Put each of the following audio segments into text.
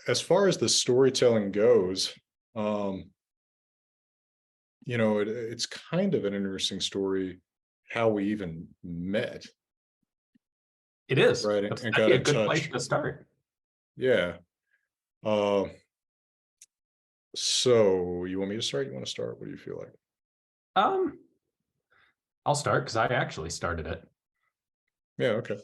as far as the storytelling goes, um, it's kind of an interesting story how we even met, It is. right? That's And got actually a in good place touch. to start. Yeah. Uh, so you want me to start? You want to start? What do you feel like? Um, I'll start because I actually started it. Yeah. Okay.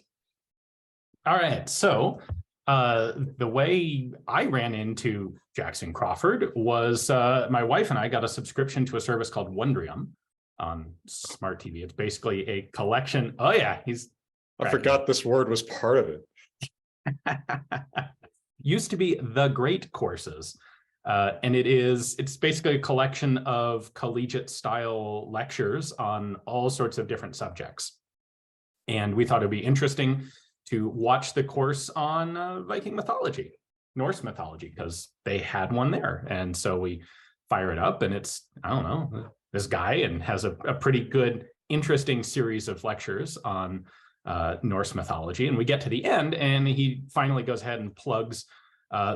All right. So the way I ran into Jackson Crawford was my wife and I got a subscription to a service called Wondrium on smart TV. It's basically a collection. Oh yeah, he's I forgot this word was part of it. Used to be the Great Courses. And it's basically a collection of collegiate style lectures on all sorts of different subjects. And we thought it'd be interesting to watch the course on Viking mythology, Norse mythology, because they had one there. And so we fire it up and it's, I don't know, this guy and has a pretty good, interesting series of lectures on Norse mythology. And we get to the end and he finally goes ahead and plugs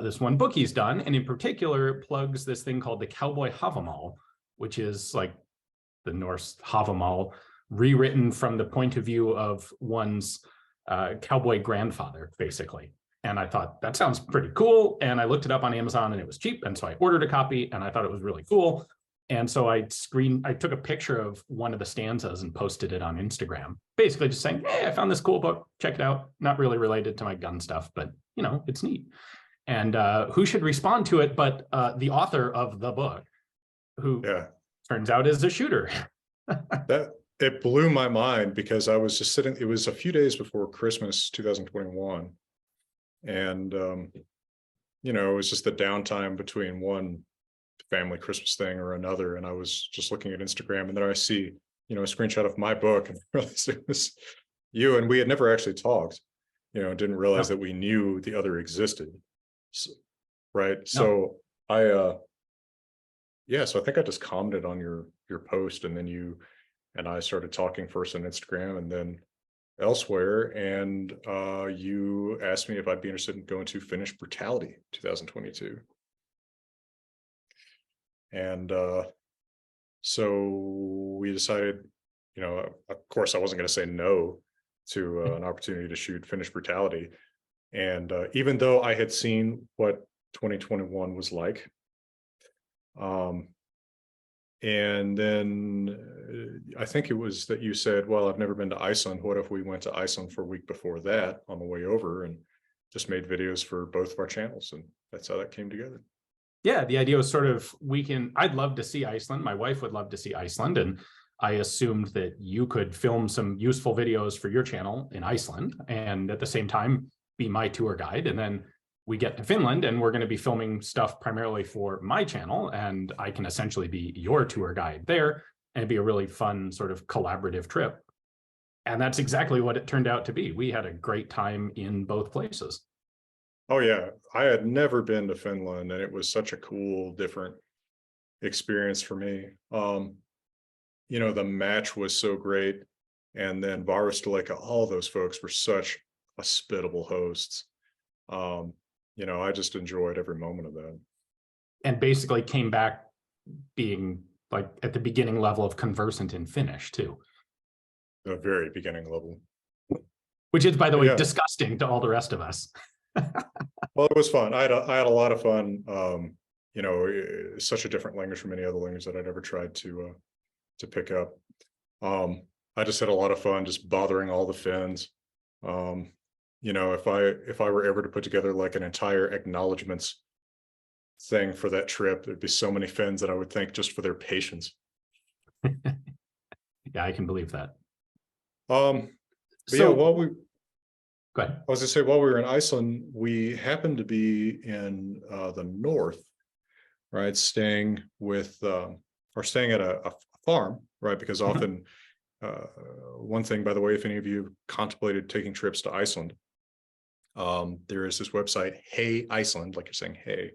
this one book he's done. And in particular, plugs this thing called the Cowboy Havamal, which is like the Norse Havamal rewritten from the point of view of one's cowboy grandfather, basically. And I thought that sounds pretty cool. And I looked it up on Amazon and it was cheap. And so I ordered a copy and I thought it was really cool. And so I took a picture of one of the stanzas and posted it on Instagram, basically just saying, hey, I found this cool book, check it out. Not really related to my gun stuff, but it's neat. And who should respond to it but the author of the book, who turns out is a shooter. That it blew my mind because I was just sitting, it was a few days before Christmas 2021. And it was just the downtime between one family Christmas thing or another. And I was just looking at Instagram and then I see, a screenshot of my book and I realized it was you. And we had never actually talked, didn't realize that we knew the other existed. So, right. No. So so I think I just commented on your post and then you and I started talking first on Instagram and then elsewhere. And you asked me if I'd be interested in going to Finnish Brutality 2022. And so we decided, of course, I wasn't going to say no to an opportunity to shoot Finnish Brutality. And even though I had seen what 2021 was like, and then I think it was that you said, well, I've never been to Iceland. What if we went to Iceland for a week before that on the way over and just made videos for both of our channels? And that's how that came together. Yeah, the idea was sort of I'd love to see Iceland. My wife would love to see Iceland. And I assumed that you could film some useful videos for your channel in Iceland and at the same time be my tour guide. And then we get to Finland and we're going to be filming stuff primarily for my channel. And I can essentially be your tour guide there and it'd be a really fun sort of collaborative trip. And that's exactly what it turned out to be. We had a great time in both places. Oh yeah, I had never been to Finland and it was such a cool, different experience for me. The match was so great. And then Varusteleka, all those folks were such hospitable hosts. I just enjoyed every moment of that. And basically came back being like at the beginning level of conversant in Finnish too. The very beginning level. Which is, by the way, disgusting to all the rest of us. Well, it was fun. I had a lot of fun. Such a different language from any other language that I'd ever tried to pick up. I just had a lot of fun just bothering all the Finns. If I were ever to put together like an entire acknowledgements thing for that trip, there'd be so many Finns that I would thank just for their patience. Yeah, I can believe that. Go ahead. I was going to say, while we were in Iceland, we happened to be in the north, right? Staying at a farm, right? Because often, one thing, by the way, if any of you have contemplated taking trips to Iceland, there is this website, Hey Iceland, like you're saying, hey,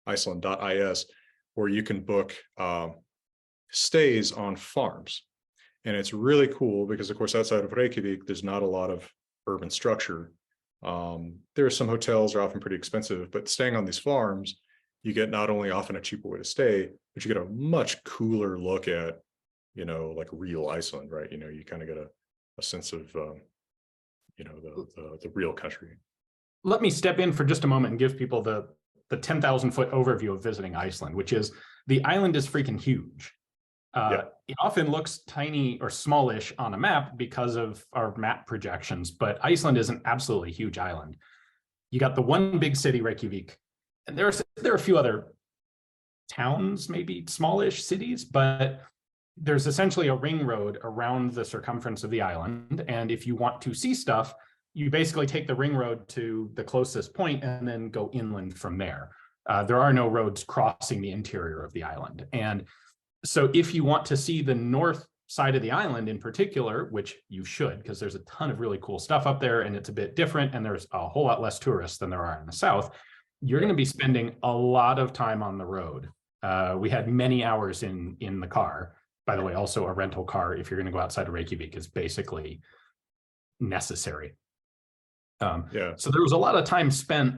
Iceland.is, where you can book stays on farms. And it's really cool because, of course, outside of Reykjavik, there's not a lot of urban structure. There are some hotels are often pretty expensive, but staying on these farms, you get not only often a cheaper way to stay, but you get a much cooler look at, like real Iceland, right? You kind of get a sense of, the real country. Let me step in for just a moment and give people the 10,000-foot overview of visiting Iceland, which is the island is freaking huge. It often looks tiny or smallish on a map because of our map projections, but Iceland is an absolutely huge island. You got the one big city, Reykjavik, and there are a few other towns, maybe smallish cities, but there's essentially a ring road around the circumference of the island. And if you want to see stuff, you basically take the ring road to the closest point and then go inland from there. There are no roads crossing the interior of the island. And so if you want to see the north side of the island in particular, which you should, because there's a ton of really cool stuff up there and it's a bit different and there's a whole lot less tourists than there are in the south, you're going to be spending a lot of time on the road. We had many hours in the car. By the way, also a rental car, if you're going to go outside of Reykjavik, is basically necessary. So there was a lot of time spent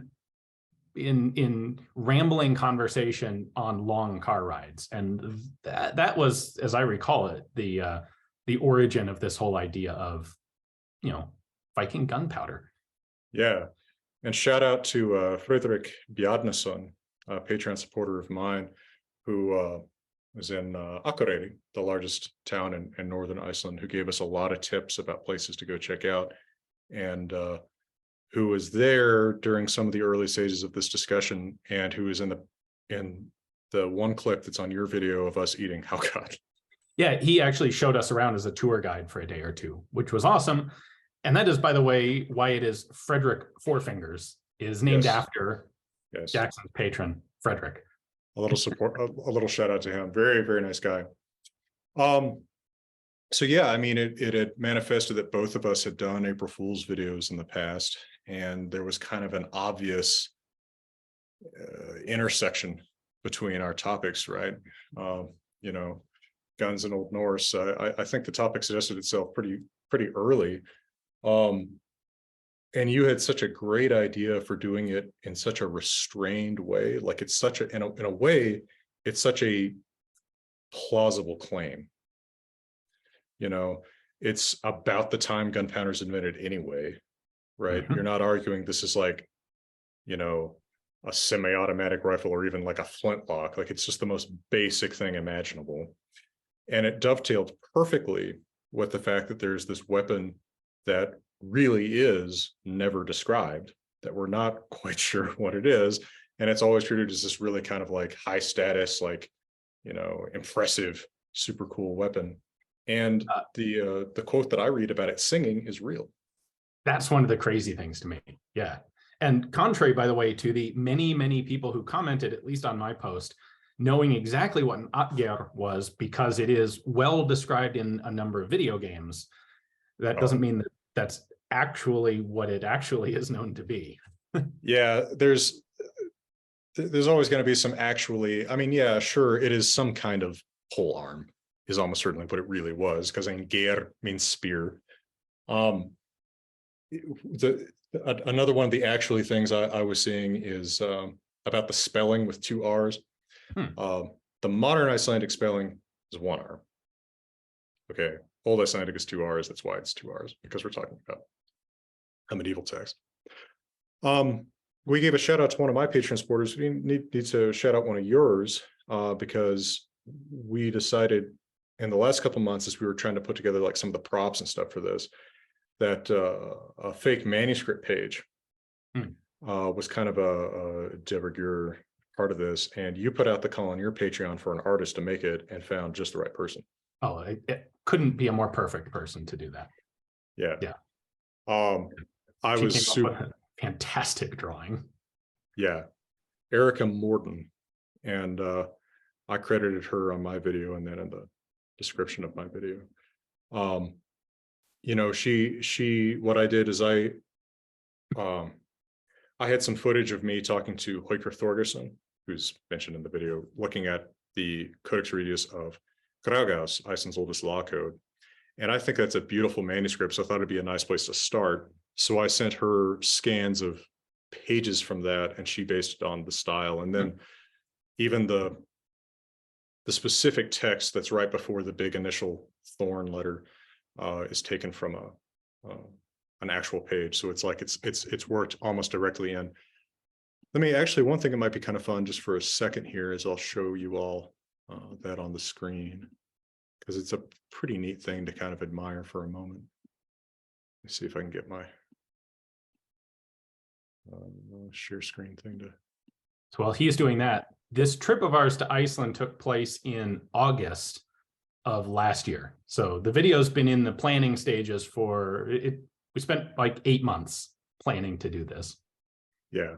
in rambling conversation on long car rides, and that was, as I recall it, the origin of this whole idea of Viking gunpowder. Yeah, and shout out to Frederick Bjarnason, a Patreon supporter of mine, who was in Atgeirr, the largest town in northern Iceland, who gave us a lot of tips about places to go check out, and who was there during some of the early stages of this discussion, and who is in the one clip that's on your video of us eating halkot. Yeah, he actually showed us around as a tour guide for a day or two, which was awesome. And that is, by the way, why it is Frederick Four Fingers is named after Jackson's patron, Frederick. A little support, a little shout out to him. Very, very nice guy. So yeah, I mean, it had manifested that both of us had done April Fool's videos in the past, and there was kind of an obvious intersection between our topics, right? Guns and Old Norse. I think the topic suggested itself pretty early. And you had such a great idea for doing it in such a restrained way. Like it's such in a way, it's such a plausible claim. It's about the time gunpowder's invented anyway, right? Mm-hmm. You're not arguing this is like, a semi-automatic rifle or even like a flintlock. Like it's just the most basic thing imaginable. And it dovetailed perfectly with the fact that there's this weapon that really is never described, that we're not quite sure what it is, and it's always treated as this really kind of like high status, like impressive, super cool weapon. And the quote that I read about it singing is real. That's one of the crazy things to me. Yeah. And contrary, by the way, to the many people who commented, at least on my post, knowing exactly what an Atgeirr was because it is well described in a number of video games, that doesn't mean that that's actually what it actually is known to be. Yeah, there's always going to be some actually, I mean, yeah, sure, it is some kind of pole arm is almost certainly what it really was, because Geir means spear. Another one of the actually things I was seeing is about the spelling with two R's. The modern Icelandic spelling is one R. Okay, Old Icelandic is two R's. That's why it's two R's, because we're talking about a medieval text. We gave a shout out to one of my Patreon supporters. We need to shout out one of yours because we decided in the last couple of months, as we were trying to put together like some of the props and stuff for this, that a fake manuscript page was kind of a de rigueur part of this, and you put out the call on your Patreon for an artist to make it and found just the right person. Oh, it couldn't be a more perfect person to do that. Yeah. I She was came super up with a fantastic drawing. Yeah, Erica Morton, and I credited her on my video and then in the description of my video. She what I did is I had some footage of me talking to Haukur Thorgerson, who's mentioned in the video, looking at the Codex Regius of Grágás, Iceland's oldest law code. And I think that's a beautiful manuscript, so I thought it'd be a nice place to start. So I sent her scans of pages from that, and she based it on the style. And then even the specific text that's right before the big initial thorn letter is taken from an actual page. So it's like it's worked almost directly in. Let me actually, one thing that might be kind of fun just for a second here is I'll show you all that on the screen, because it's a pretty neat thing to kind of admire for a moment. Let's see if I can get my share screen thing to. So while he's doing that, this trip of ours to Iceland took place in August of last year. So the video's been in the planning stages for it. We spent like 8 months planning to do this. Yeah.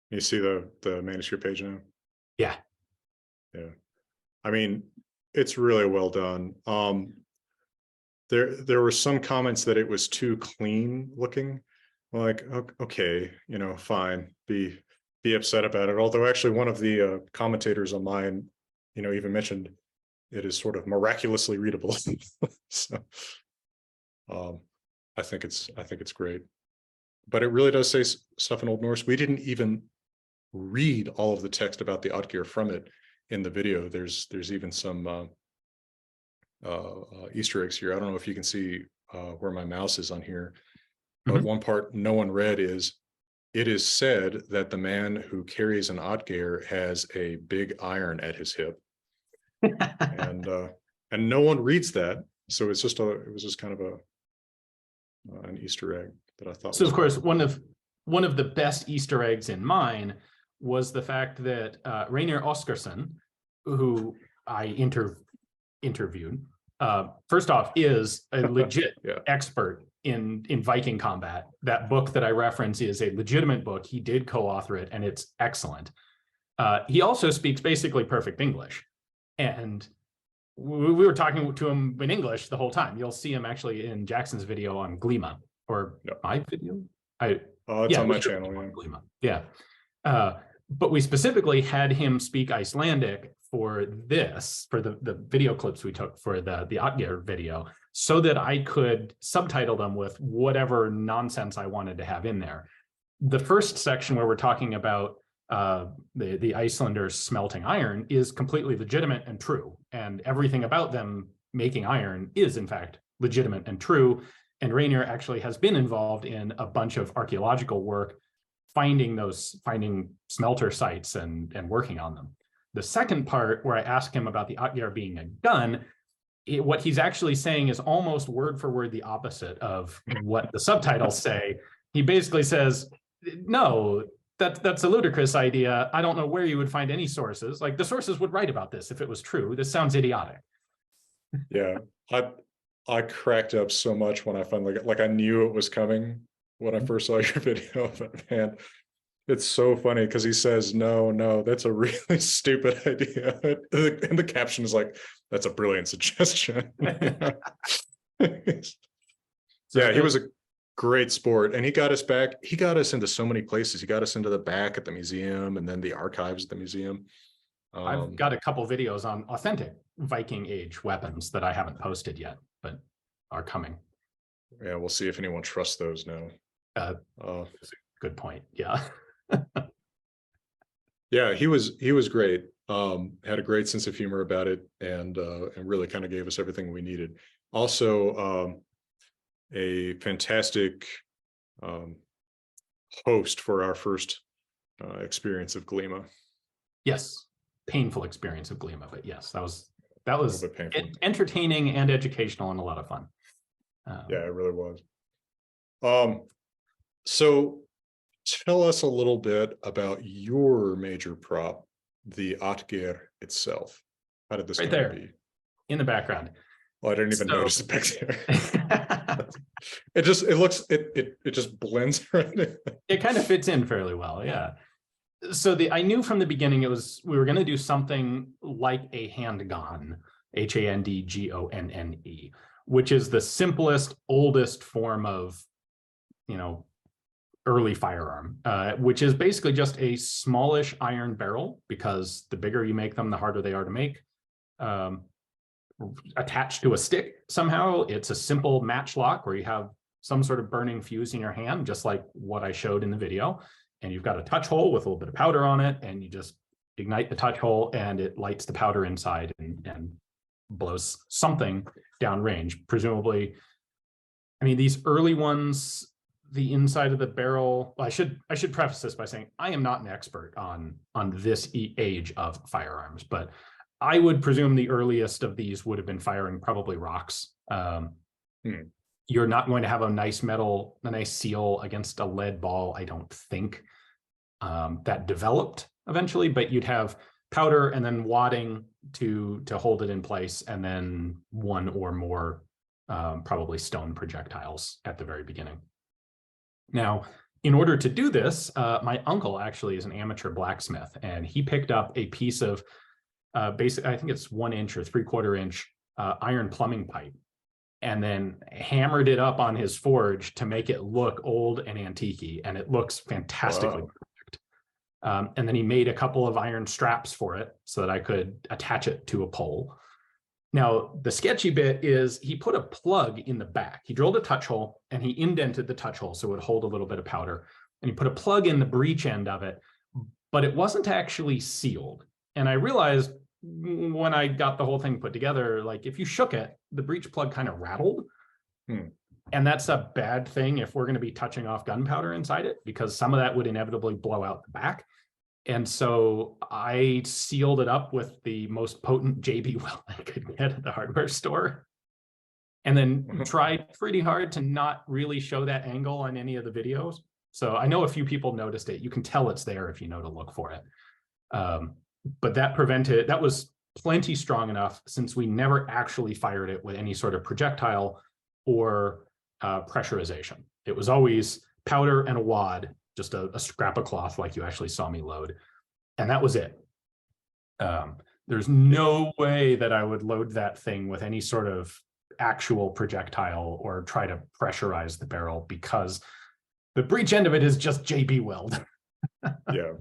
You see the manuscript page now? Yeah. Yeah. I mean, it's really well done. There were some comments that it was too clean looking. Like, okay, you know, fine, be upset about it. Although actually one of the commentators on mine, you know, even mentioned it is sort of miraculously readable. So I think it's great. But it really does say stuff in Old Norse. We didn't even read all of the text about the Atgeirr from it in the video. There's even some Easter eggs here. I don't know if you can see where my mouse is on here, but one part no one read is, it is said that the man who carries an Atgeirr has a big iron at his hip, and no one reads that. So it's just it was just kind of an Easter egg that I thought. So was of course, fun. one of the best Easter eggs in mine was the fact that Rainer Oskarsson, who I interviewed, first off, is a legit expert in Viking combat. That book that I reference is a legitimate book. He did co-author it, and it's excellent. He also speaks basically perfect English, and we were talking to him in English the whole time. You'll see him actually in Jackson's video on Glima, or my video. It's on my channel. Glima. Yeah. But we specifically had him speak Icelandic for this, for the video clips we took for the Atgeirr video, so that I could subtitle them with whatever nonsense I wanted to have in there. The first section where we're talking about the Icelanders smelting iron is completely legitimate and true. And everything about them making iron is in fact legitimate and true. And Rainier actually has been involved in a bunch of archaeological work, finding smelter sites and working on them. The second part, where I ask him about the Atgeirr being a gun, what he's actually saying is almost word for word the opposite of what the subtitles say. He basically says, no, that's a ludicrous idea. I don't know where you would find any sources. Like, the sources would write about this if it was true. This sounds idiotic. Yeah, I cracked up so much when I finally like I knew it was coming when I first saw your video. But man, it's so funny because he says, no, that's a really stupid idea. And the caption is like, that's a brilliant suggestion. Yeah, he was a great sport, and he got us back. He got us into so many places. He got us into the back at the museum, and then the archives at the museum. I've got a couple videos on authentic Viking age weapons that I haven't posted yet, but are coming. Yeah, we'll see if anyone trusts those now. Good point. Yeah. Yeah, he was great. Had a great sense of humor about it, and really kind of gave us everything we needed. Also, a fantastic host for our first experience of Glima. Yes, painful experience of Glima, but yes, that was entertaining and educational and a lot of fun. Yeah, it really was. So tell us a little bit about your major prop, the Atgeirr itself. How did this right there be? In the background? Well, I didn't even notice it back there. it just blends right in. It kind of fits in fairly well, yeah. So I knew from the beginning we were going to do something like a handgun, HANDGONNE, which is the simplest, oldest form of, early firearm, which is basically just a smallish iron barrel, because the bigger you make them, the harder they are to make. Attached to a stick somehow. It's a simple matchlock where you have some sort of burning fuse in your hand, just like what I showed in the video. And you've got a touch hole with a little bit of powder on it, and you just ignite the touch hole and it lights the powder inside and blows something downrange. Presumably, I mean, these early ones, the inside of the barrel, well, I should preface this by saying I am not an expert on this age of firearms, but I would presume the earliest of these would have been firing probably rocks. You're not going to have a nice seal against a lead ball, I don't think, that developed eventually, but you'd have powder and then wadding to hold it in place, and then one or more probably stone projectiles at the very beginning. Now, in order to do this, my uncle actually is an amateur blacksmith, and he picked up a piece of basically, I think it's 1 inch or 3/4 inch iron plumbing pipe, and then hammered it up on his forge to make it look old and antique-y, and it looks fantastically perfect. And then he made a couple of iron straps for it so that I could attach it to a pole. Now, the sketchy bit is he put a plug in the back. He drilled a touch hole and he indented the touch hole so it would hold a little bit of powder. And he put a plug in the breech end of it, but it wasn't actually sealed. And I realized when I got the whole thing put together, like if you shook it, the breech plug kind of rattled. And that's a bad thing if we're going to be touching off gunpowder inside it, because some of that would inevitably blow out the back. And so I sealed it up with the most potent JB Weld I could get at the hardware store, and then tried pretty hard to not really show that angle on any of the videos. So I know a few people noticed it. You can tell it's there if you know to look for it. But that was plenty strong enough, since we never actually fired it with any sort of projectile or pressurization. It was always powder and a wad, just a scrap of cloth like you actually saw me load. And that was it. There's no way that I would load that thing with any sort of actual projectile or try to pressurize the barrel, because the breech end of it is just JB Weld. Yeah,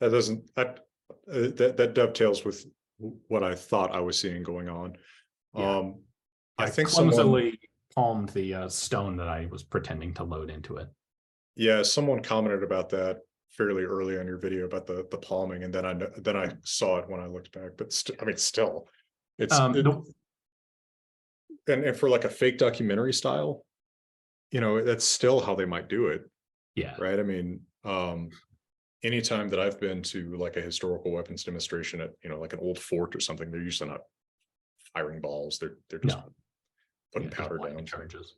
that dovetails with what I thought I was seeing going on. Yeah. I think clumsily palmed the stone that I was pretending to load into it. Yeah, someone commented about that fairly early on your video about the palming, and then I saw it when I looked back. But still, it's and for like a fake documentary style, that's still how they might do it. Yeah. Right. I mean, anytime that I've been to like a historical weapons demonstration at like an old fort or something, they're usually not firing balls. They're just putting powder down. Charges.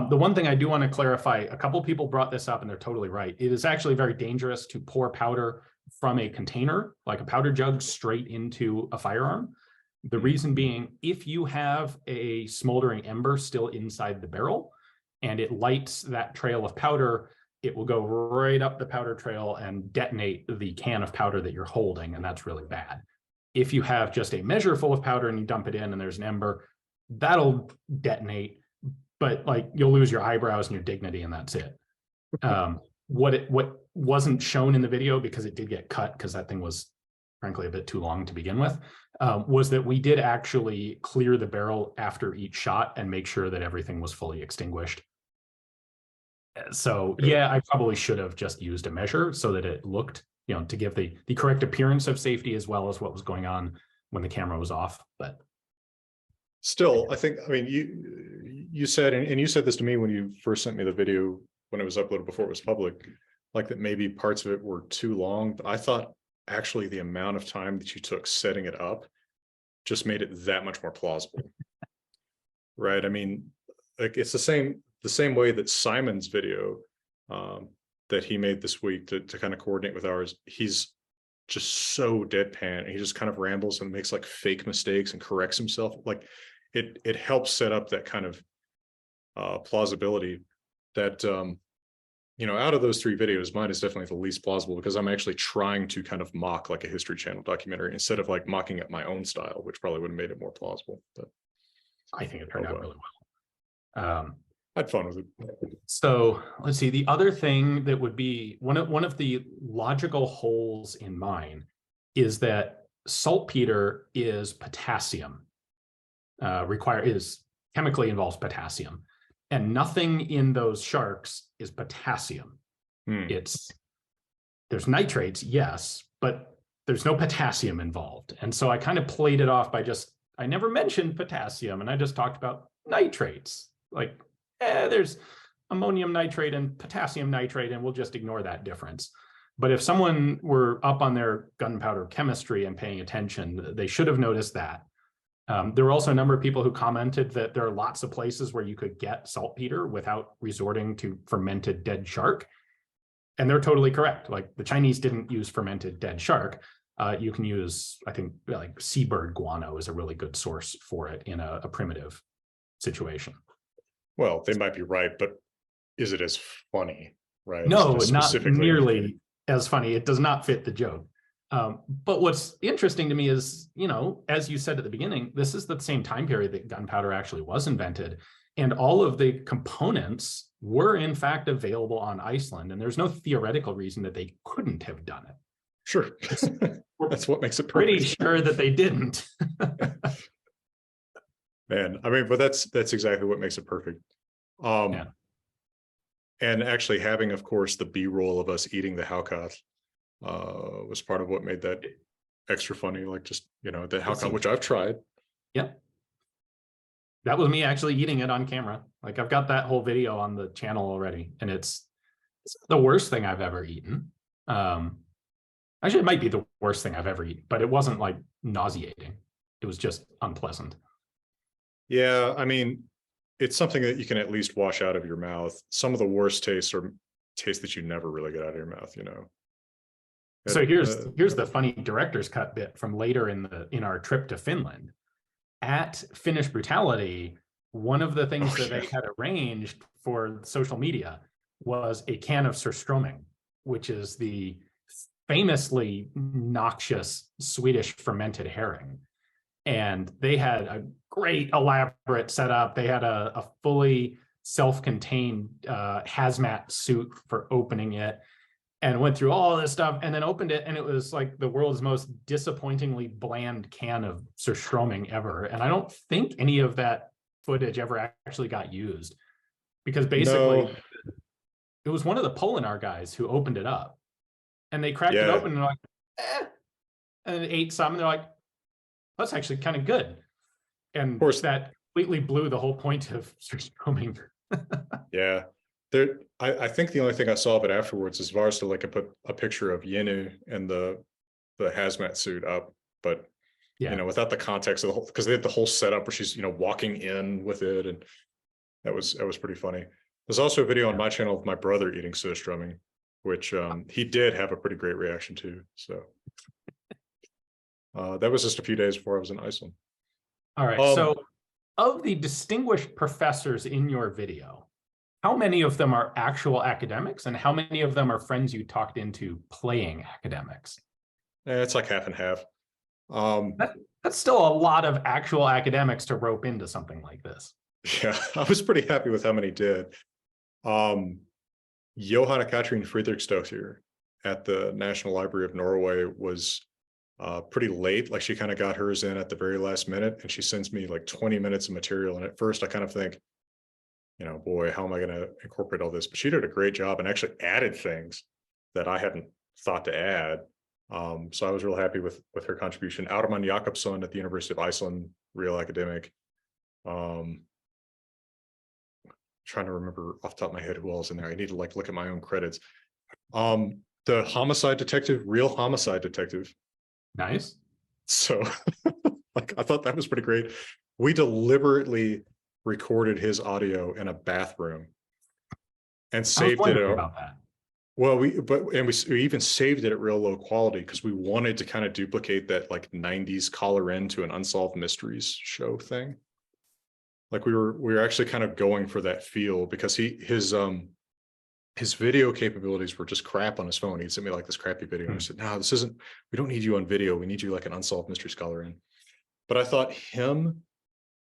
The one thing I do want to clarify, a couple people brought this up and they're totally right. It is actually very dangerous to pour powder from a container, like a powder jug, straight into a firearm. The reason being, if you have a smoldering ember still inside the barrel and it lights that trail of powder, it will go right up the powder trail and detonate the can of powder that you're holding, and that's really bad. If you have just a measure full of powder and you dump it in and there's an ember, that'll detonate, but like you'll lose your eyebrows and your dignity, and that's it. What wasn't shown in the video, because it did get cut because that thing was frankly a bit too long to begin with, was that we did actually clear the barrel after each shot and make sure that everything was fully extinguished. So yeah, I probably should have just used a measure so that it looked, to give the correct appearance of safety as well as what was going on when the camera was off. But still, you said, and you said this to me when you first sent me the video when it was uploaded before it was public, like that maybe parts of it were too long. But I thought actually the amount of time that you took setting it up just made it that much more plausible. Right? I mean, like it's the same way that Simon's video that he made this week to kind of coordinate with ours, he's just so deadpan, and he just kind of rambles and makes like fake mistakes and corrects himself. Like it helps set up that kind of plausibility that out of those 3 videos, mine is definitely the least plausible, because I'm actually trying to kind of mock like a History Channel documentary instead of like mocking up my own style, which probably would have made it more plausible. But I think it turned out really well. I had fun with it. So let's see. The other thing that would be one of the logical holes in mine is that saltpeter is potassium. Chemically involves potassium, And nothing in those sharks is potassium. There's nitrates, yes, but there's no potassium involved. And so I kind of played it off by I never mentioned potassium, and I just talked about nitrates. Like, there's ammonium nitrate and potassium nitrate, and we'll just ignore that difference. But if someone were up on their gunpowder chemistry and paying attention, they should have noticed that. There were also a number of people who commented that there are lots of places where you could get saltpeter without resorting to fermented dead shark. And they're totally correct. Like, the Chinese didn't use fermented dead shark. You can use, I think, like seabird guano is a really good source for it in a primitive situation. Well, they might be right, but is it as funny, right? No, not nearly as funny. It does not fit the joke. But what's interesting to me is, as you said at the beginning, this is the same time period that gunpowder actually was invented. And all of the components were in fact available on Iceland. And there's no theoretical reason that they couldn't have done it. Sure. That's what makes it perfect. Pretty sure that they didn't. Man, I mean, but that's exactly what makes it perfect. Yeah. And actually having, of course, the B-roll of us eating the haukat was part of what made that extra funny. Like, just, the haukat, which I've tried. Yeah. That was me actually eating it on camera. Like, I've got that whole video on the channel already, and it's the worst thing I've ever eaten. Actually, it might be the worst thing I've ever eaten, but it wasn't like nauseating. It was just unpleasant. Yeah, I mean, it's something that you can at least wash out of your mouth. Some of the worst tastes are tastes that you never really get out of your mouth, So here's the funny director's cut bit from later in our trip to Finland. At Finnish Brutality, one of the things that they had arranged for social media was a can of surströmming, which is the famously noxious Swedish fermented herring. And they had a great elaborate setup. They had a fully self-contained hazmat suit for opening it, and went through all this stuff, and then opened it, and it was like the world's most disappointingly bland can of surströmming ever. And I don't think any of that footage ever actually got used, because basically it was one of the Polinar guys who opened it up, and they cracked it open and they're like, and they ate some, and they're like, that's actually kind of good. And of course, that completely blew the whole point of surströmming. Yeah. I think the only thing I saw of it afterwards is Varsta put a picture of Yenu and the hazmat suit up, but without the context of the whole, because they had the whole setup where she's walking in with it, and that was pretty funny. There's also a video on my channel of my brother eating surströmming, which he did have a pretty great reaction to. So that was just a few days before I was in Iceland. All right. So of the distinguished professors in your video, how many of them are actual academics, and how many of them are friends you talked into playing academics? It's like half and half. That's still a lot of actual academics to rope into something like this. Yeah, I was pretty happy with how many did. Johanna Katrin Friedrichsdottir at the National Library of Norway was pretty late. Like, she kind of got hers in at the very last minute, and she sends me like 20 minutes of material. And at first I kind of think, boy, how am I going to incorporate all this? But she did a great job and actually added things that I hadn't thought to add. So I was real happy with her contribution. Ármann Jakobsson at the University of Iceland, real academic. Trying to remember off the top of my head who else in there. I need to look at my own credits. The homicide detective, real homicide detective. Nice. So I thought that was pretty great. We deliberately recorded his audio in a bathroom and saved it. About that. Well, we even saved it at real low quality because we wanted to kind of duplicate that 90s caller in to an Unsolved Mysteries show thing. Like, we were actually kind of going for that feel, because his video capabilities were just crap on his phone. He sent me this crappy video, and I said, no, we don't need you on video. We need you like an Unsolved Mysteries caller in. But I thought him,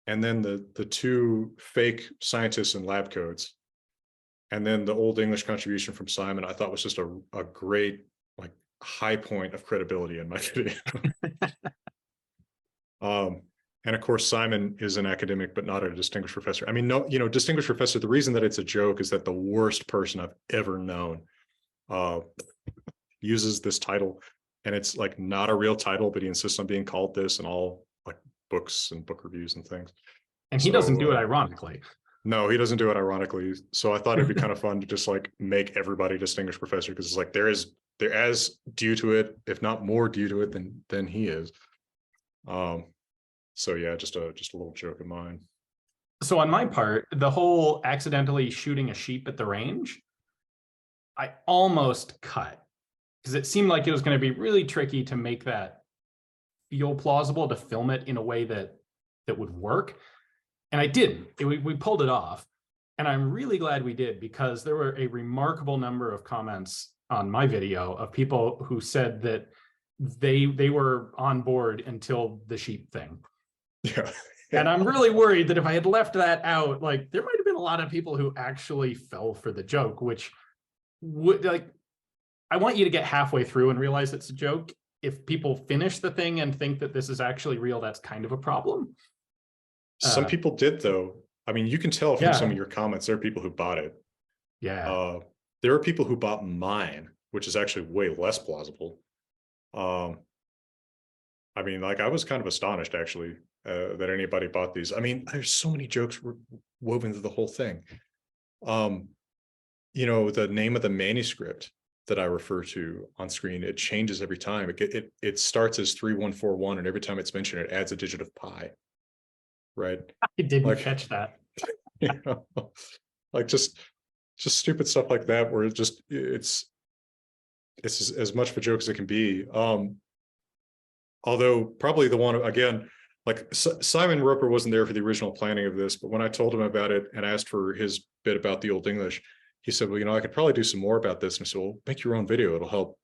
and then the two fake scientists in lab coats, and then the Old English contribution from Simon, I thought was just a great high point of credibility in my video. And of course, Simon is an academic, but not a distinguished professor. I mean, no, distinguished professor, the reason that it's a joke is that the worst person I've ever known uses this title, and it's like not a real title, but he insists on being called this in all like books and book reviews and things. And he doesn't do it ironically. No, he doesn't do it ironically. So I thought it'd be kind of fun to just like make everybody distinguished professor, because it's like there as due to it, if not more due to it than he is. So yeah, just a little joke of mine. So on my part, the whole accidentally shooting a sheep at the range, I almost cut, because it seemed like it was going to be really tricky to make that feel plausible, to film it in a way that would work. And I didn't. We pulled it off. And I'm really glad we did, because there were a remarkable number of comments on my video of people who said that they were on board until the sheep thing. Yeah. And I'm really worried that if I had left that out, like there might have been a lot of people who actually fell for the joke, which would like, I want you to get halfway through and realize it's a joke. If people finish the thing and think that this is actually real, that's kind of a problem. Some people did, though. I mean, you can tell from some of your comments, there are people who bought it. Yeah. There are people who bought mine, which is actually way less plausible. I mean, like I was kind of astonished actually that anybody bought these. I mean, there's so many jokes woven through the whole thing. The name of the manuscript that I refer to on screen, it changes every time. It starts as 3141, and every time it's mentioned, it adds a digit of pi. Right. I didn't catch that. Like just stupid stuff like that, where it's as much of a joke as it can be. Although probably the one, again, like Simon Roper wasn't there for the original planning of this, but when I told him about it and asked for his bit about the Old English, he said, well, I could probably do some more about this. And I said, well, make your own video. It'll help,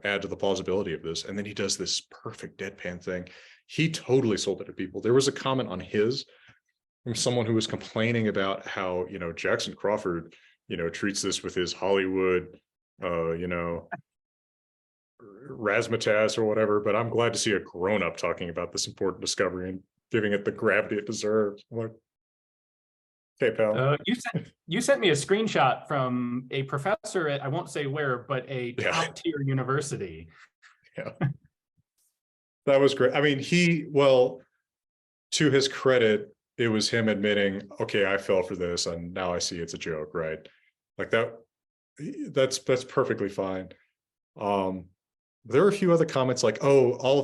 add to the plausibility of this. And then he does this perfect deadpan thing. He totally sold it to people. There was a comment on his from someone who was complaining about how, Jackson Crawford, treats this with his Hollywood, razzmatazz or whatever. But I'm glad to see a grown-up talking about this important discovery and giving it the gravity it deserves. I'm like, okay, pal. You sent me a screenshot from a professor at, I won't say where, but a top-tier university. Yeah. That was great. I mean, to his credit, it was him admitting, okay, I fell for this and now I see it's a joke, right? Like that's perfectly fine. There are a few other comments like, oh, all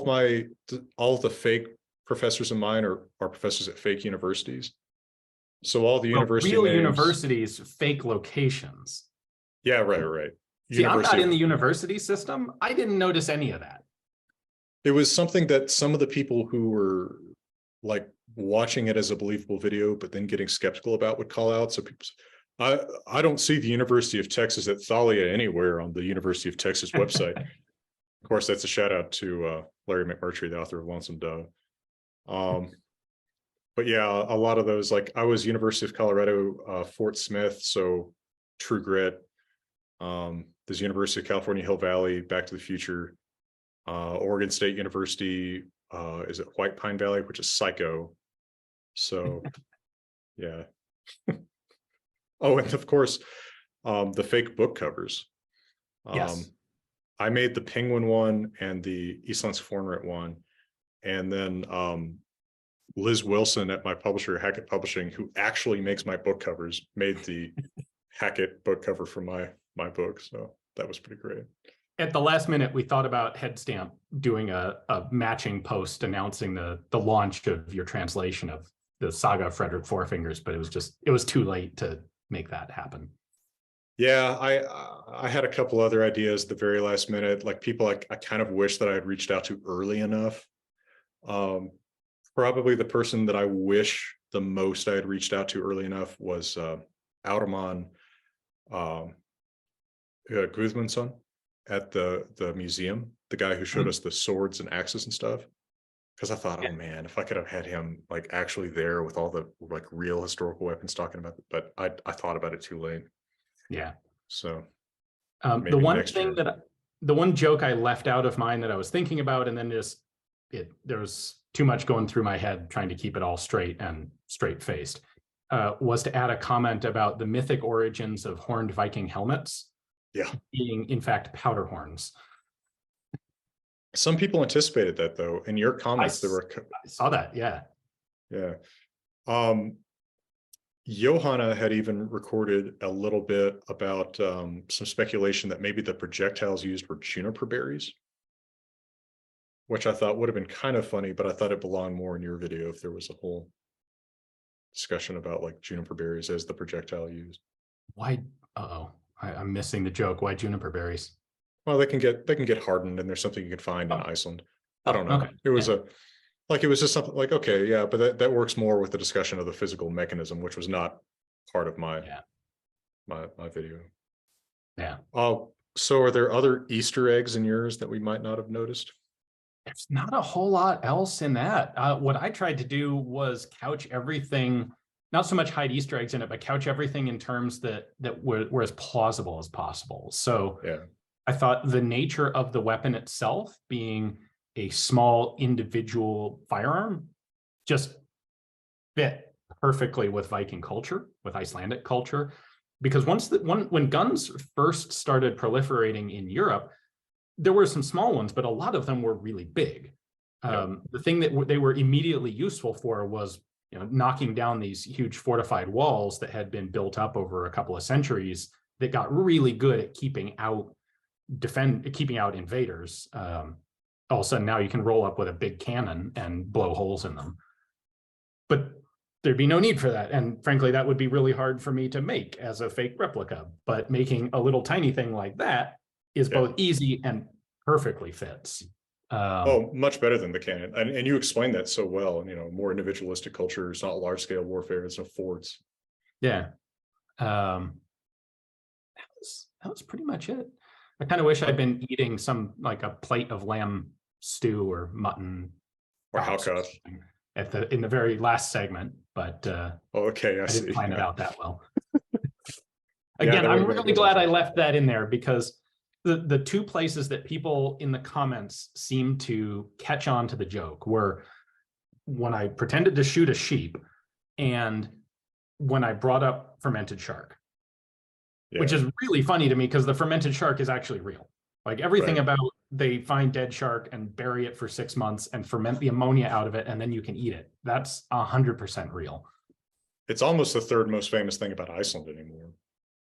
of the fake professors of mine are professors at fake universities. So all the university real names, universities, fake locations. Yeah, right. See, I'm not in the university system. I didn't notice any of that. It was something that some of the people who were like watching it as a believable video, but then getting skeptical about would call out. So people, I don't see the University of Texas at Thalia anywhere on the University of Texas website. Of course, that's a shout out to Larry McMurtry, the author of Lonesome Dove. But yeah, a lot of those, like I was University of Colorado, Fort Smith, so True Grit. There's University of California, Hill Valley, Back to the Future. Oregon State University, is it White Pine Valley, which is Psycho. So yeah. Oh, and of course, the fake book covers. Yes. I made the Penguin one and the Eastland's Fornrit one. And then Liz Wilson at my publisher, Hackett Publishing, who actually makes my book covers, made the Hackett book cover for my book. So that was pretty great. At the last minute, we thought about Headstamp doing a matching post announcing the launch of your translation of the Saga of Frederick Fourfingers, but it was too late to make that happen. Yeah, I had a couple other ideas at the very last minute, like people I kind of wish that I had reached out to early enough. Probably the person that I wish the most I had reached out to early enough was Outerman Gudmundsson at the museum, the guy who showed us the swords and axes and stuff. Because I thought, oh man, if I could have had him like actually there with all the like real historical weapons talking about it, but I thought about it too late. Yeah. So the one thing the one joke I left out of mine that I was thinking about, and then there was too much going through my head trying to keep it all straight and straight-faced, was to add a comment about the mythic origins of horned Viking helmets being, in fact, powder horns. Some people anticipated that, though. In your comments, there were... I saw that, yeah. Yeah. Johanna had even recorded a little bit about some speculation that maybe the projectiles used were juniper berries, which I thought would have been kind of funny, but I thought it belonged more in your video if there was a whole discussion about like juniper berries as the projectile used. Why? I'm missing the joke. Why juniper berries? Well, they can get hardened, and there's something you can find in Iceland. I don't know. Okay. It was it was just something like, okay, yeah, but that works more with the discussion of the physical mechanism, which was not part of my video. Yeah. So are there other Easter eggs in yours that we might not have noticed? There's not a whole lot else in that. What I tried to do was couch everything, not so much hide Easter eggs in it, but couch everything in terms that were as plausible as possible. So yeah. I thought the nature of the weapon itself being a small individual firearm just fit perfectly with Viking culture, with Icelandic culture, because when guns first started proliferating in Europe, there were some small ones, but a lot of them were really big. The thing that they were immediately useful for was, knocking down these huge fortified walls that had been built up over a couple of centuries that got really good at keeping out invaders. All of a sudden now you can roll up with a big cannon and blow holes in them. But there'd be no need for that. And frankly, that would be really hard for me to make as a fake replica. But making a little tiny thing like that is both easy and perfectly fits. Much better than the cannon. And you explained that so well. More individualistic culture. It's not large scale warfare. It's no forts. Yeah. That was pretty much it. I kind of wish I'd been eating like a plate of lamb stew or mutton or halcott in the very last segment, but okay, I didn't plan it out that well. Again, yeah, I'm really glad I left that in there, because the two places that people in the comments seemed to catch on to the joke were when I pretended to shoot a sheep and when I brought up fermented shark. Which is really funny to me because the fermented shark is actually real. Like everything about they find dead shark and bury it for 6 months and ferment the ammonia out of it, and then you can eat it. That's 100% real. It's almost the third most famous thing about Iceland anymore.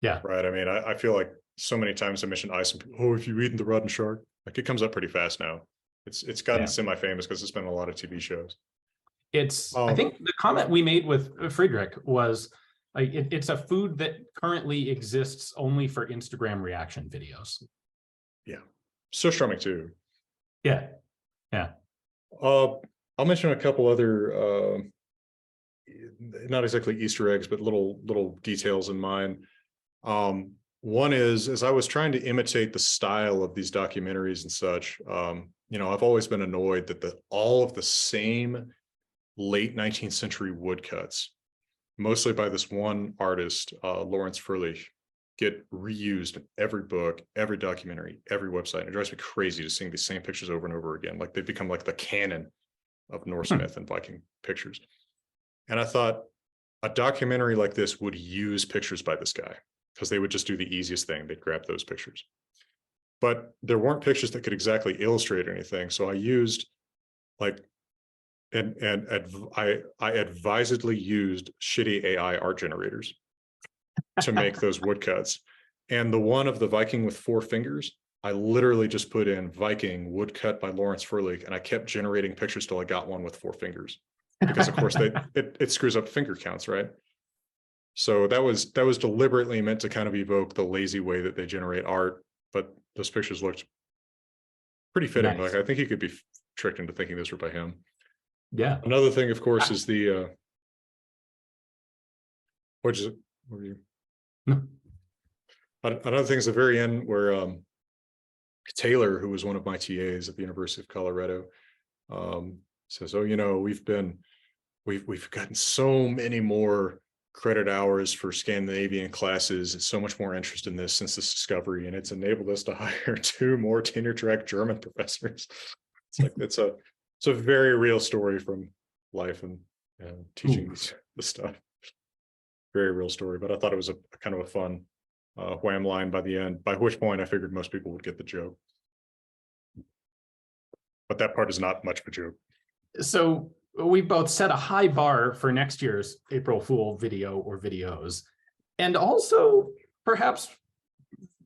Yeah. Right. I mean, I feel like so many times I mentioned Iceland. Oh, if you've eaten the rotten shark, like it comes up pretty fast now. It's gotten semi-famous because it's been a lot of TV shows. I think the comment we made with Friedrich was, it's a food that currently exists only for Instagram reaction videos. Yeah. Surströmming too. Yeah. Yeah. I'll mention a couple other, not exactly Easter eggs, but little details in mine. One is, as I was trying to imitate the style of these documentaries and such, I've always been annoyed that all of the same late 19th century woodcuts, mostly by this one artist, Lawrence Fröhlich, get reused in every book, every documentary, every website. And it drives me crazy to seeing the same pictures over and over again. Like they become like the canon of Norse myth and Viking pictures. And I thought a documentary like this would use pictures by this guy because they would just do the easiest thing. They'd grab those pictures. But there weren't pictures that could exactly illustrate anything. So I used I advisedly used shitty AI art generators to make those woodcuts. And the one of the Viking with 4 fingers, I literally just put in Viking woodcut by Lawrence Fröhlich, and I kept generating pictures till I got one with 4 fingers. Because of course it screws up finger counts, right? So that was deliberately meant to kind of evoke the lazy way that they generate art, but those pictures looked pretty fitting. Nice. Like I think you could be tricked into thinking this were by him. Yeah. Another thing, of course, is the what were you? No. Another thing is the very end where Taylor, who was one of my TAs at the University of Colorado, says, "Oh, we've gotten so many more credit hours for Scandinavian classes. It's so much more interest in this since this discovery, and it's enabled us to hire 2 more tenure track German professors." It's like It's a very real story from life and teaching the stuff. Very real story, but I thought it was a kind of a fun wham line by the end, by which point I figured most people would get the joke. But that part is not much of a joke. So we both set a high bar for next year's April Fool video or videos, and also perhaps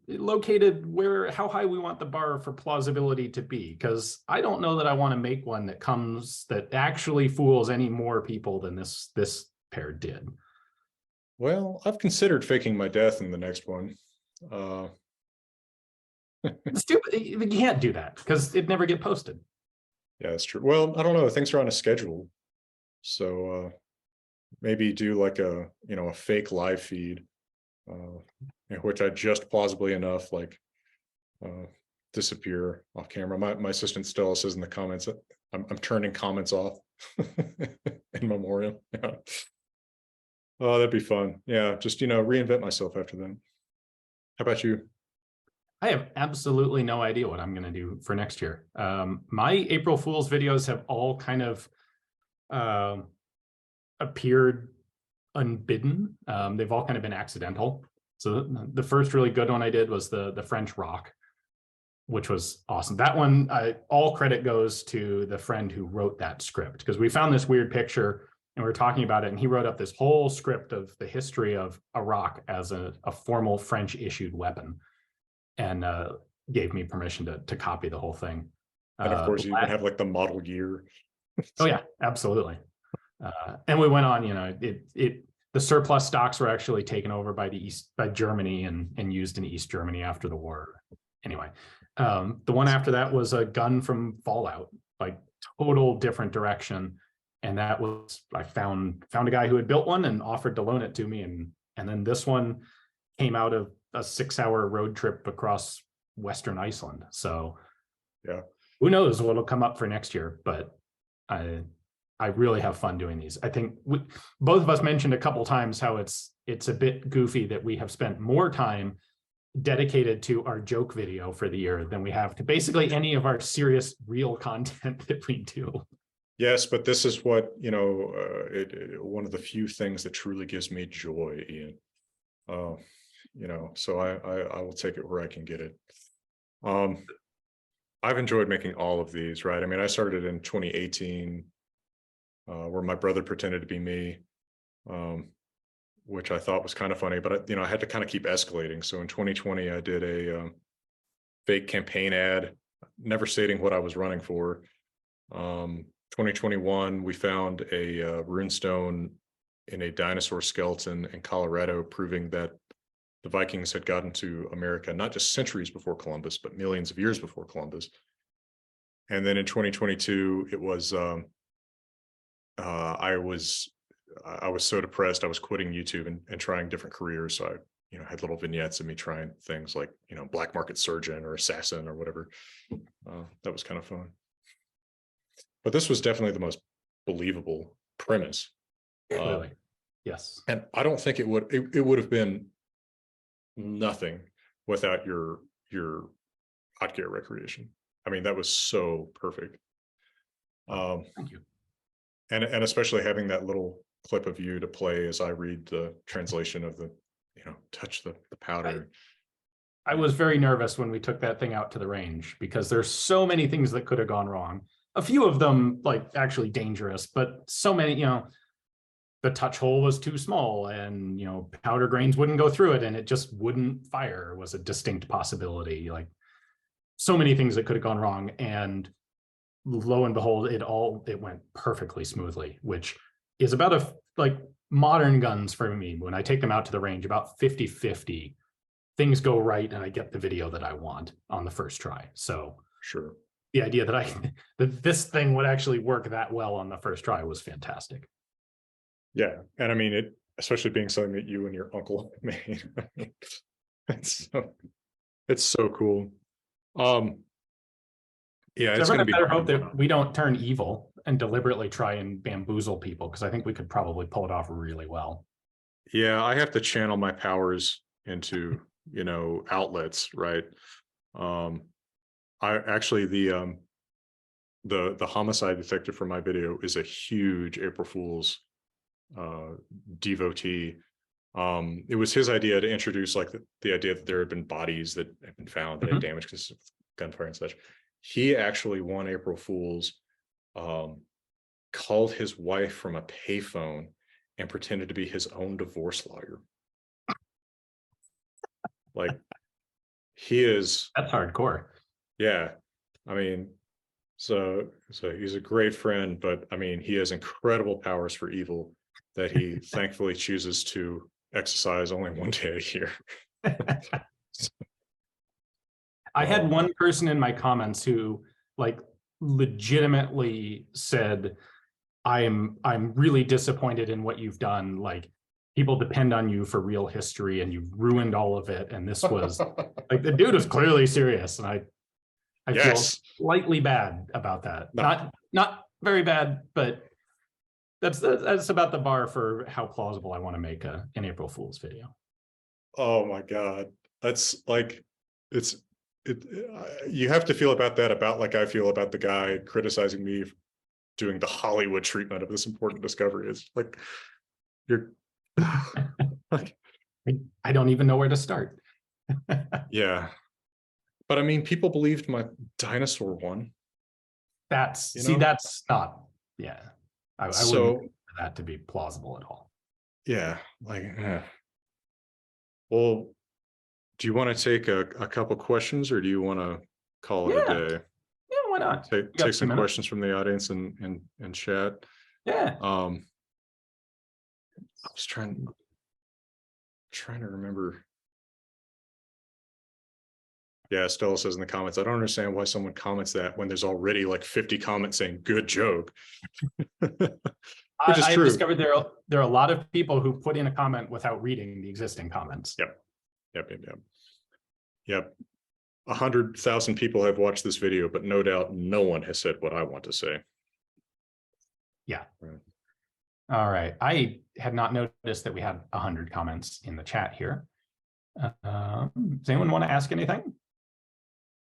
located how high we want the bar for plausibility to be, because I don't know that I want to make one that actually fools any more people than this pair did. Well, I've considered faking my death in the next one. Stupid. You can't do that because it'd never get posted. Yeah, that's true. Well, I don't know. Things are on a schedule. So maybe do like a fake live feed, which I just plausibly enough like disappear off camera. My assistant Stella says in the comments that I'm turning comments off in memoriam. Yeah. Oh, that'd be fun. Yeah, just reinvent myself after that. How about you? I have absolutely no idea what I'm going to do for next year. My April Fool's videos have all kind of appeared unbidden. They've all kind of been accidental. So the first really good one I did was the French rock, which was awesome. That one, all credit goes to the friend who wrote that script, because we found this weird picture and we were talking about it, and he wrote up this whole script of the history of a rock as a formal French issued weapon, and gave me permission to copy the whole thing. And of course, you even have like the model gear. Oh yeah, absolutely. And we went on. The surplus stocks were actually taken over by Germany and used in East Germany after the war. Anyway, the one after that was a gun from Fallout, like total different direction. And that was, I found a guy who had built one and offered to loan it to me. And then this one came out of a 6-hour road trip across Western Iceland. So yeah, who knows what'll come up for next year, but I really have fun doing these. I think both of us mentioned a couple times how it's a bit goofy that we have spent more time dedicated to our joke video for the year than we have to basically any of our serious real content that we do. Yes, but this is what, one of the few things that truly gives me joy, Ian. So I will take it where I can get it. I've enjoyed making all of these, right? I mean, I started in 2018, where my brother pretended to be me, which I thought was kind of funny, but I had to kind of keep escalating. So in 2020, I did a fake campaign ad, never stating what I was running for. 2021, we found a runestone in a dinosaur skeleton in Colorado, proving that the Vikings had gotten to America not just centuries before Columbus, but millions of years before Columbus. And then in 2022, it was I was so depressed, I was quitting YouTube and trying different careers. So I had little vignettes of me trying things like black market surgeon or assassin or whatever. That was kind of fun. But this was definitely the most believable premise. Clearly, yes. And I don't think it would have been nothing without your Atgeirr recreation. I mean, that was so perfect. Thank you. And especially having that little clip of you to play as I read the translation of the, touch the powder. I was very nervous when we took that thing out to the range because there's so many things that could have gone wrong. A few of them like actually dangerous, but so many, the touch hole was too small and, powder grains wouldn't go through it and it just wouldn't fire was a distinct possibility. Like so many things that could have gone wrong. And lo and behold, it went perfectly smoothly, which is about modern guns for me. When I take them out to the range, about 50-50 things go right and I get the video that I want on the first try. So sure. The idea that this thing would actually work that well on the first try was fantastic. Yeah. And I mean, especially being something that you and your uncle made. It's so cool. Yeah, it's going to be better hope that we don't turn evil and deliberately try and bamboozle people, because I think we could probably pull it off really well. Yeah, I have to channel my powers into, outlets, right? I actually the homicide detective for my video is a huge April Fool's devotee. It was his idea to introduce like the idea that there had been bodies that had been found that had damage because of gunfire and such. He actually one April Fool's called his wife from a payphone and pretended to be his own divorce lawyer. Like, he is, That's hardcore. yeah. I mean, so he's a great friend, but I mean, he has incredible powers for evil that he thankfully chooses to exercise only one day a year. I had one person in my comments who like legitimately said, I'm really disappointed in what you've done. Like, people depend on you for real history and you've ruined all of it. And this was like, the dude was clearly serious. And I feel slightly bad about that. No. Not very bad, but that's about the bar for how plausible I want to make an April Fool's video. Oh my God. That's like, you have to feel about that about like I feel about the guy criticizing me for doing the Hollywood treatment of this important discovery. It's like, you're like, I don't even know where to start. yeah. But I mean, people believed my dinosaur one. That's not, yeah. I wouldn't consider that to be plausible at all. Yeah, like, well, do you want to take a couple questions or do you want to call it a day? Yeah, why not? Take some questions from the audience and chat. Yeah. I was trying to remember. Yeah, Stella says in the comments, I don't understand why someone comments that when there's already like 50 comments saying good joke. Which is true. I've discovered there are a lot of people who put in a comment without reading the existing comments. Yep. 100,000 people have watched this video, but no doubt no one has said what I want to say. Yeah. Right. All right. I had not noticed that we had 100 comments in the chat here. Does anyone want to ask anything?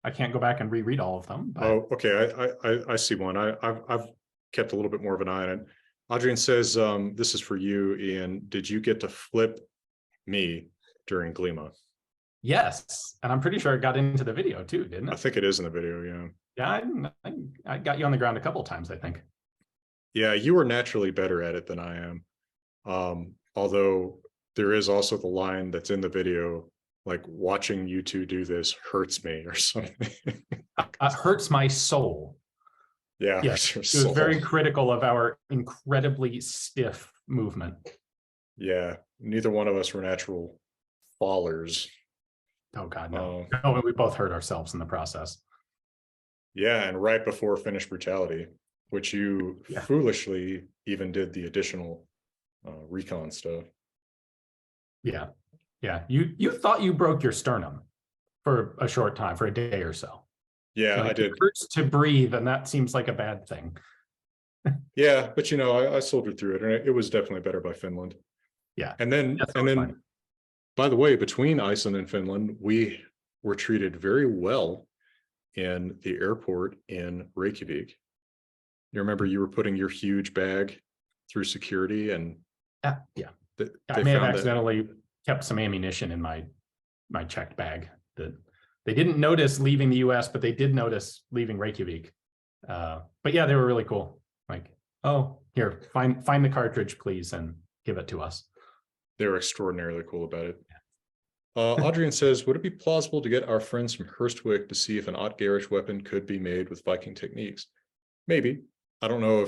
I can't go back and reread all of them. But... Oh, okay. I see one. I've kept a little bit more of an eye on it. Adrian says, this is for you, Ian. Did you get to flip me during Glima? Yes. And I'm pretty sure it got into the video too, didn't it? I think it is in the video, yeah. Yeah, I got you on the ground a couple of times, I think. Yeah, you are naturally better at it than I am. Although there is also the line that's in the video, like, watching you two do this hurts me or something. Hurts my soul. Yeah, yes, it was very critical of our incredibly stiff movement. Yeah, neither one of us were natural fallers. Oh God, no. No, we both hurt ourselves in the process. Yeah, and right before Finnish brutality, which you foolishly even did the additional recon stuff. Yeah, yeah. You thought you broke your sternum for a short time, for a day or so. Yeah, like, I did. It hurts to breathe, and that seems like a bad thing. Yeah, but you know, I soldiered through it, and it was definitely better by Finland. Yeah, and then fine. By the way, between Iceland and Finland, we were treated very well in the airport in Reykjavik. You remember you were putting your huge bag through security, and I may have accidentally kept some ammunition in my checked bag that they didn't notice leaving the US, but they did notice leaving Reykjavik. But yeah, they were really cool. Like, oh, here, find the cartridge, please, and give it to us. They were extraordinarily cool about it. Adrian says, would it be plausible to get our friends from Hurstwick to see if an Atgeirr weapon could be made with Viking techniques? Maybe. I don't know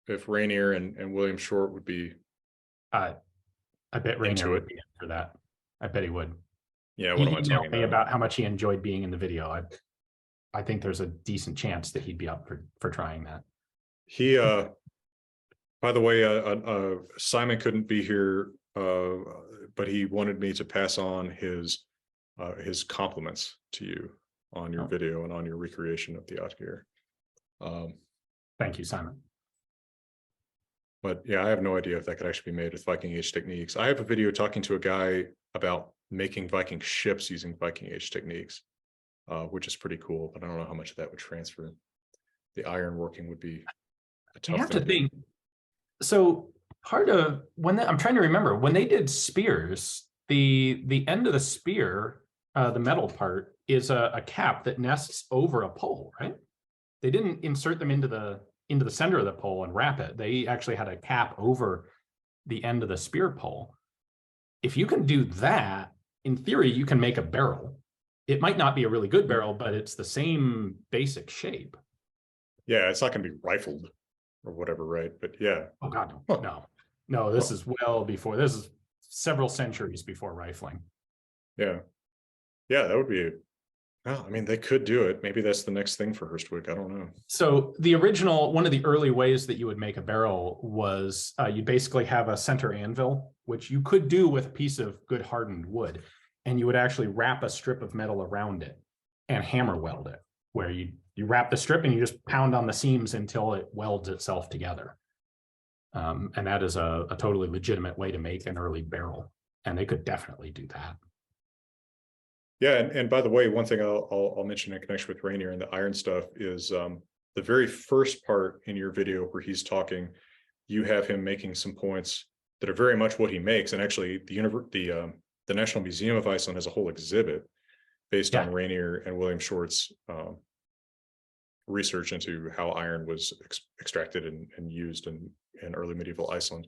if Rainier and William Short would be. I bet Rainier would be in for that. I bet he would. Yeah, what am I talking about? About how much he enjoyed being in the video. I think there's a decent chance that he'd be up for trying that. He, by the way, Simon couldn't be here, but he wanted me to pass on his compliments to you on your video and on your recreation of the Atgeirr. Thank you, Simon. But yeah, I have no idea if that could actually be made with Viking Age techniques. I have a video talking to a guy about making Viking ships using Viking Age techniques, which is pretty cool, but I don't know how much of that would transfer. the iron working would be a I tough have thing to think. So part of I'm trying to remember when they did spears, the end of the spear, the metal part is a cap that nests over a pole, right? They didn't insert them into the center of the pole and wrap it. They actually had a cap over the end of the spear pole. If you can do that, in theory, you can make a barrel. It might not be a really good barrel, but it's the same basic shape. Yeah, it's not going to be rifled or whatever, right? But yeah. Oh God, Huh. no. This is well before. This is several centuries before rifling. Yeah, yeah, that would be. Well, I mean, they could do it. Maybe that's the next thing for Hurstwick. I don't know. So the original, one of the early ways that you would make a barrel was you basically have a center anvil, which you could do with a piece of good hardened wood, and you would actually wrap a strip of metal around it and hammer weld it, where you wrap the strip and you just pound on the seams until it welds itself together. And that is a totally legitimate way to make an early barrel, and they could definitely do that. Yeah, and by the way, one thing I'll mention in connection with Rainier and the iron stuff is the very first part in your video where he's talking, you have him making some points that are very much what he makes, and actually the National Museum of Iceland has a whole exhibit based on Rainier and William Short's research into how iron was extracted and used in early medieval Iceland.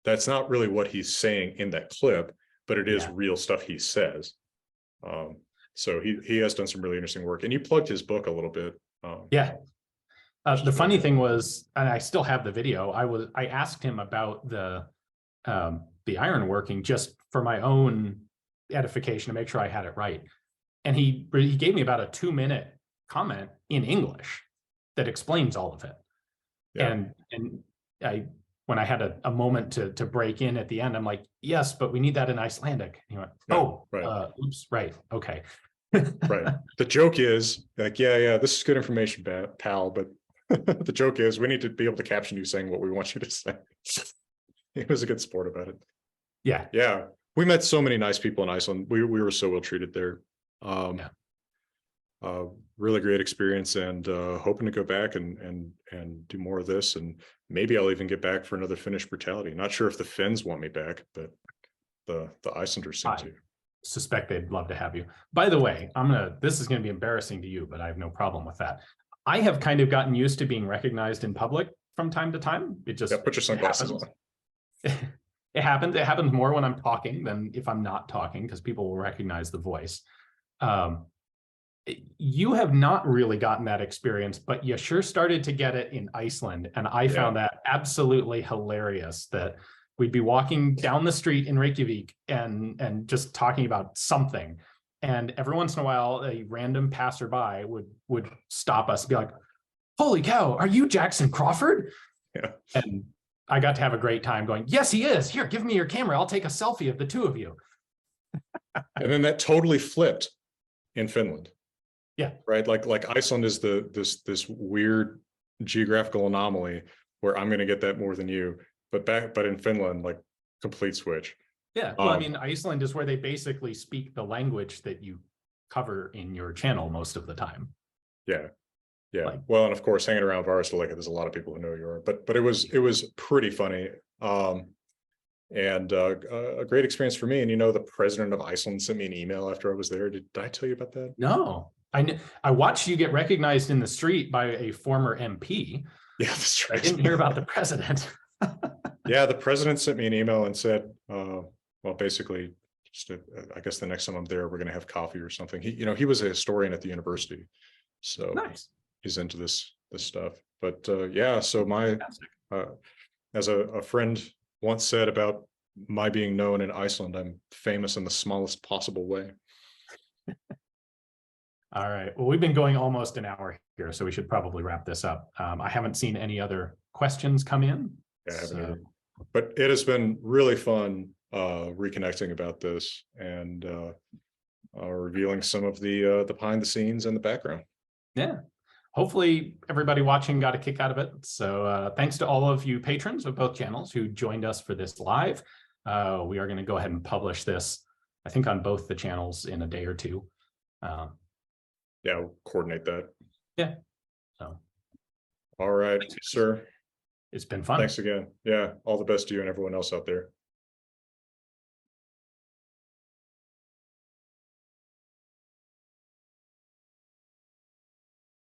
That's not really what he's saying in that clip, but it is real stuff he says. So he has done some really interesting work, and you plugged his book a little bit. The funny thing was, and I still have the video, I asked him about the iron working just for my own edification to make sure I had it right. And he gave me about a 2-minute comment in English that explains all of it. Yeah. And when I had a moment to break in at the end, I'm like, yes, but we need that in Icelandic. And he went, oh, right. Oops, right, okay. Right. The joke is like, yeah, this is good information, pal, but the joke is we need to be able to caption you saying what we want you to say. He was a good sport about it. Yeah. We met so many nice people in Iceland. We were so well treated there. Really great experience, and hoping to go back and do more of this, and maybe I'll even get back for another Finnish brutality. Not sure if the Finns want me back, but the Icelanders seem to. Suspect they'd love to have you. By the way, this is gonna be embarrassing to you, but I have no problem with that. I have kind of gotten used to being recognized in public from time to time. It just put your sunglasses on. It happens. It happens more when I'm talking than if I'm not talking, because people will recognize the voice. You have not really gotten that experience, but you sure started to get it in Iceland. And I found that absolutely hilarious, that we'd be walking down the street in Reykjavik and just talking about something. And every once in a while, a random passerby would stop us and be like, holy cow, are you Jackson Crawford? Yeah. And I got to have a great time going, yes, he is. Here, give me your camera. I'll take a selfie of the two of you. And then that totally flipped in Finland. Yeah. Right. Like Iceland is this weird geographical anomaly where I'm going to get that more than you, but in Finland, like complete switch. Yeah. Well, I mean, Iceland is where they basically speak the language that you cover in your channel most of the time. Yeah. Well, and of course, hanging around Varstolika, there's a lot of people who know you are, but it was pretty funny. And a great experience for me. And the president of Iceland sent me an email after I was there. Did I tell you about that? No. I watched you get recognized in the street by a former MP. Yeah, that's right. I didn't hear about the president. Yeah, the president sent me an email and said, well, basically, I guess the next time I'm there, we're going to have coffee or something. He was a historian at the university, so nice. He's into this stuff. But yeah, so my as a friend once said about my being known in Iceland, I'm famous in the smallest possible way. All right. Well, we've been going almost an hour here, so we should probably wrap this up. I haven't seen any other questions come in. Yeah, I haven't either. But it has been really fun reconnecting about this and revealing some of the behind the scenes and the background. Yeah. Hopefully everybody watching got a kick out of it. So thanks to all of you patrons of both channels who joined us for this live. We are going to go ahead and publish this, I think, on both the channels in a day or two. Yeah, we'll coordinate that. Yeah. So All right, sir. it's been fun. Thanks again. Yeah, all the best to you and everyone else out there.